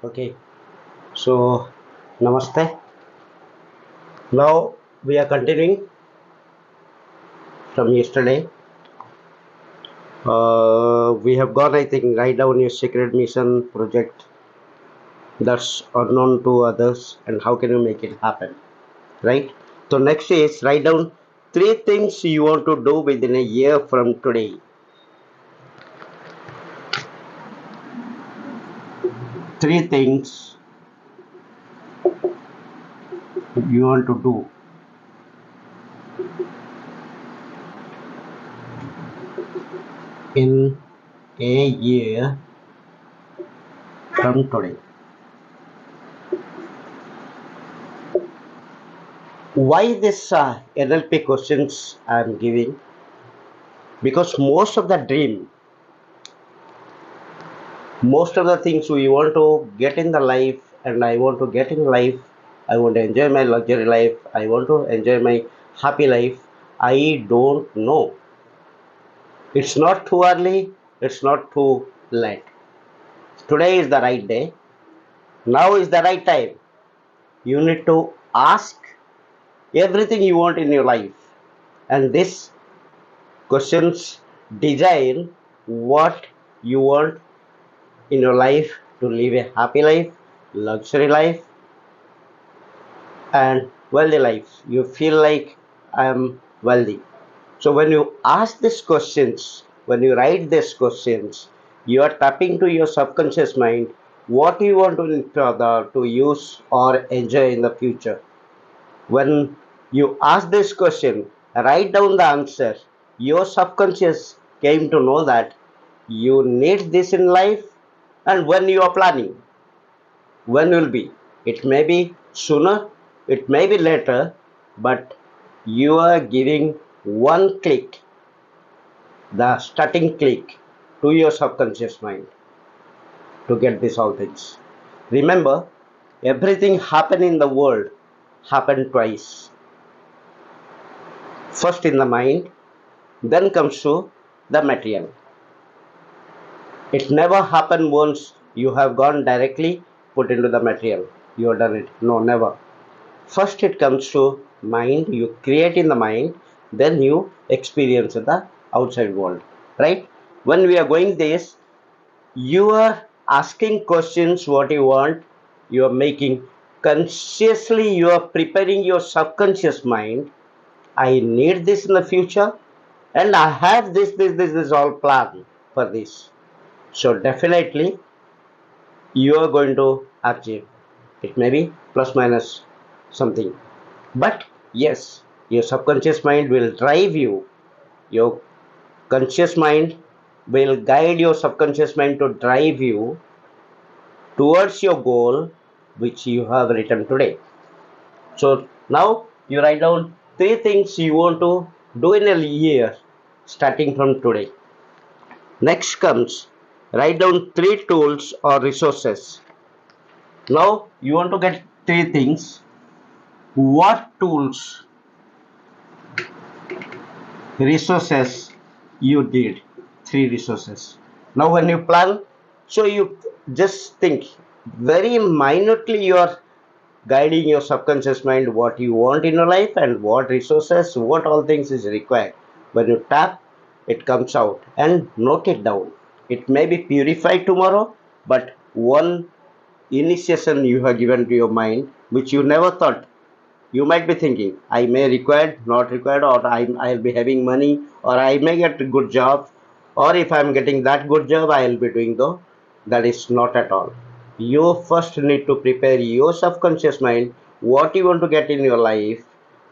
Okay, so namaste. Now we are continuing from yesterday. We have gone, I think, write down your secret mission project that's unknown to others and how can you make it happen, right? So next is write down three things you want to do within a year from today. Three things you want to do in a year from today. Why this NLP questions I'm giving? Because most of the things we want to get in the life, and I want to get in life, I want to enjoy my luxury life, I want to enjoy my happy life. I don't know. It's not too early, it's not too late. Today is the right day. Now is the right time. You need to ask everything you want in your life, and this questions design what you want in your life to live a happy life, luxury life, and wealthy life. You feel like I am wealthy. So when you ask these questions, when you write these questions, you are tapping to your subconscious mind what you want to use or enjoy in the future. When you ask this question, write down the answer. Your subconscious came to know that you need this in life, and when you are planning, when will be? It may be sooner, it may be later, but you are giving one click, the starting click to your subconscious mind to get these all things. Remember, everything happen in the world happen twice. First in the mind, then comes to the material. It never happened once you have gone directly put into the material. You have done it. No, never. First it comes to mind, you create in the mind, then you experience in the outside world, right? When we are going this, you are asking questions what you want, you are making consciously, you are preparing your subconscious mind. I need this in the future, and I have this all planned for this. So definitely you are going to achieve. It may be plus minus something, but yes, your subconscious mind will drive you. Your conscious mind will guide your subconscious mind to drive you towards your goal which you have written today. So now you write down three things you want to do in a year starting from today. Next comes write down three tools or resources. Now you want to get three things. What tools, resources you did? Three resources. Now when you plan, so you just think very minutely, you are guiding your subconscious mind what you want in your life and what resources, what all things is required. When you tap, it comes out, and note it down. It may be purified tomorrow, but one initiation you have given to your mind which you never thought. You might be thinking, I may require, not required, or I'll be having money, or I may get a good job, or if I'm getting that good job, I'll be doing though. That is not at all. You first need to prepare your subconscious mind what you want to get in your life.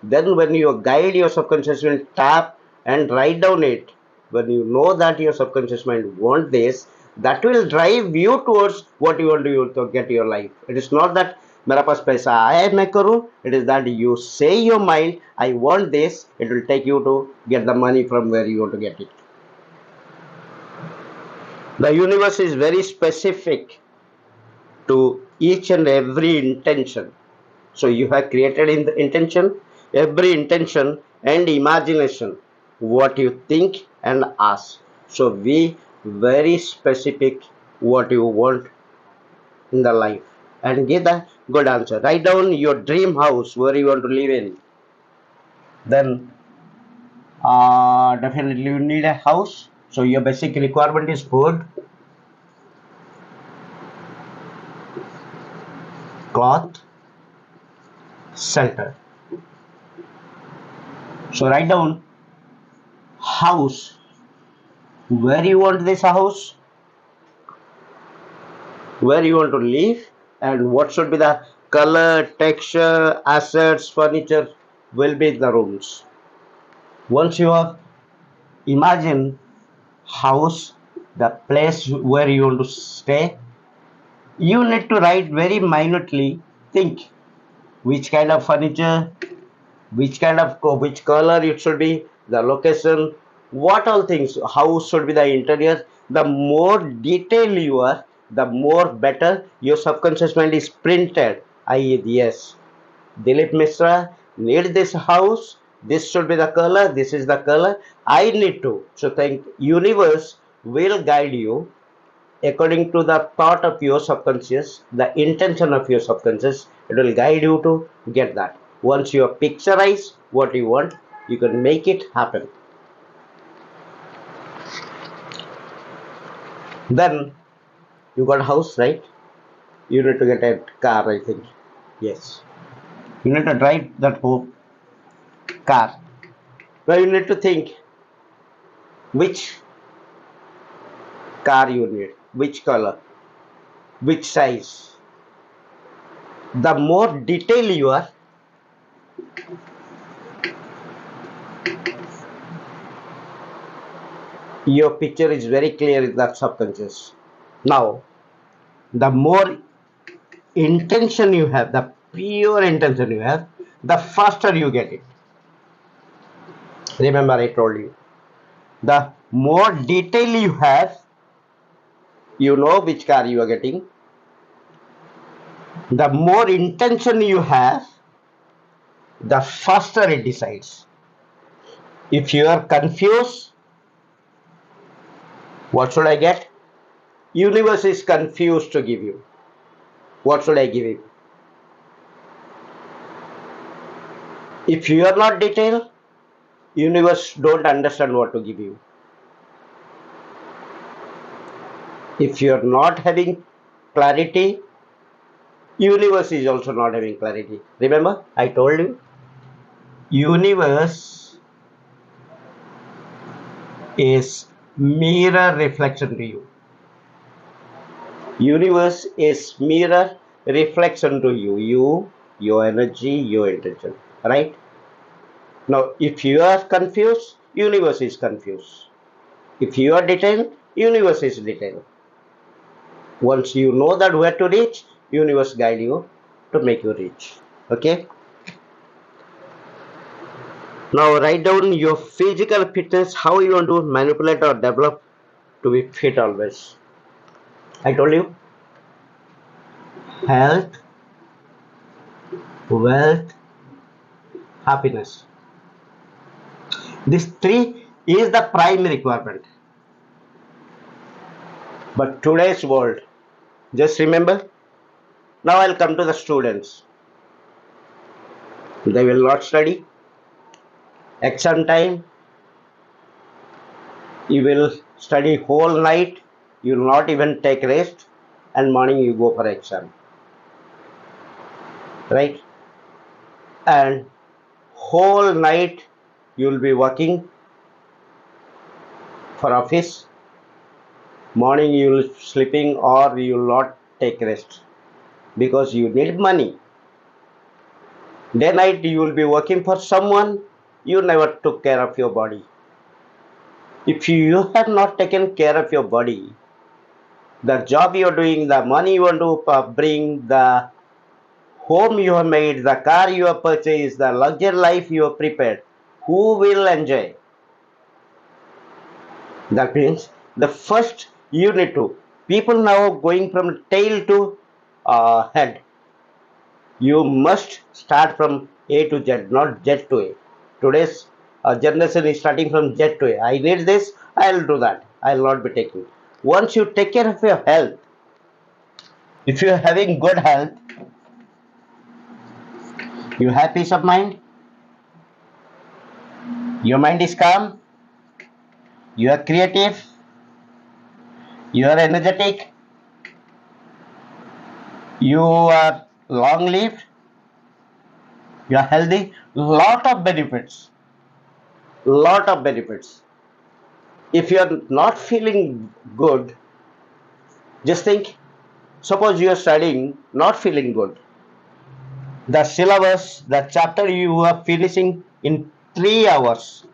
Then when you guide your subconscious mind, tap and write down it. When you know that your subconscious mind want this, that will drive you towards what you want to get your life. It is not that मेरा पास पैसा आया मैं करूं. It is that you say your mind, I want this. It will take you to get the money from where you want to get it. The universe is very specific to each and every intention. So you have created in the intention, every intention and imagination, what you think and ask. So be very specific what you want in the life and give the good answer. Write down your dream house where you want to live in. Then definitely you need a house. So your basic requirement is food, cloth, shelter. So write down house, where you want this house, where you want to live, and what should be the color, texture, assets, furniture will be in the rooms. Once you have imagined house, the place where you want to stay, you need to write very minutely, think which kind of furniture, which color it should be, the location, what all things, how should be the interior. The more detail you are, the more better your subconscious mind is printed. Yes, Dilip Mishra need this house. This should be the color. This is the color. I need to. So think universe will guide you according to the thought of your subconscious, the intention of your subconscious. It will guide you to get that. Once you picturize what you want, you can make it happen. Then you got a house, right? You need to get a car, I think. Yes. You need to drive that whole car. Now you need to think which car you need, which color, which size. The more detail you are, your picture is very clear in the subconscious. Now, the more intention you have, the pure intention you have, the faster you get it. Remember, I told you, the more detail you have, you know which car you are getting. The more intention you have, the faster it decides. If you are confused, what should I get? Universe is confused to give you. What should I give you? If you are not detailed, universe don't understand what to give you. If you are not having clarity, universe is also not having clarity. Remember, I told you, universe is mirror reflection to you. Universe is mirror reflection to you. Your energy, your intention. Right? Now, if you are confused, universe is confused. If you are detained, universe is detained. Once you know that where to reach, universe guide you to make you reach. Okay? Now write down your physical fitness, how you want to manipulate or develop to be fit always. I told you, health, wealth, happiness. This three is the prime requirement. But today's world, just remember, now I'll come to the students. They will not study. Exam time, you will study whole night, you will not even take rest, and morning you go for exam. Right? And whole night you will be working for office, morning you will sleeping or you will not take rest because you need money. Day night you will be working for someone, you never took care of your body. If you have not taken care of your body, the job you are doing, the money you want to bring, the home you have made, the car you have purchased, the luxury life you have prepared, who will enjoy? That means the first you need to, people now going from tail to head. You must start from A to Z, not Z to A. Today's generation is starting from Z to A. I need this, I'll do that. I'll not be taking. Once you take care of your health, If you're having good health, you have peace of mind, your mind is calm, you are creative, you are energetic, you are long lived, you are healthy, lot of benefits, lot of benefits. If you are not feeling good, just think, suppose you are studying, not feeling good. The syllabus, the chapter you are finishing in 3 hours,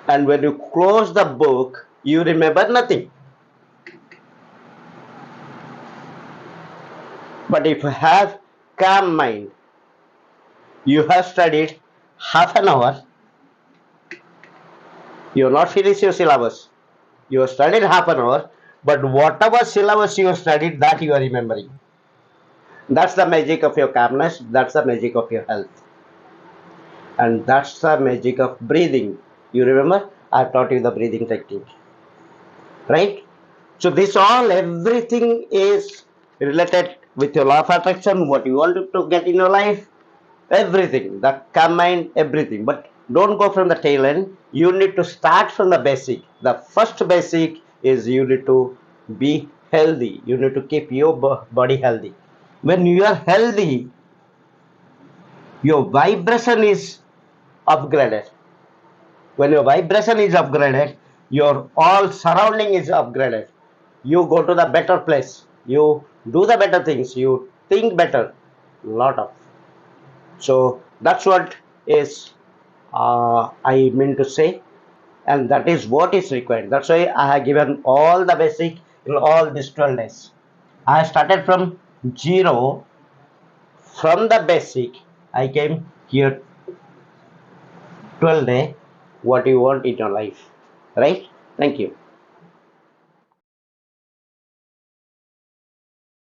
and when you close the book, you remember nothing. But if you have calm mind, you have studied half an hour, you have not finished your syllabus. You have studied half an hour, but whatever syllabus you have studied, that you are remembering. That's the magic of your calmness, that's the magic of your health. And that's the magic of breathing. You remember? I taught you the breathing technique. Right? So this all everything is related with your law of attraction, what you want to get in your life, everything, the combined everything. But don't go from the tail end. You need to start from the basic. The first basic is you need to be healthy. You need to keep your body healthy. When you are healthy, your vibration is upgraded. When your vibration is upgraded, your all surrounding is upgraded. You go to the better place, you do the better things, you think better, lot of. So that's what is I mean to say, and that is what is required. That's why I have given all the basic in all these 12 days. I started from zero, from the basic. I came here 12 day. What you want in your life, right? Thank you.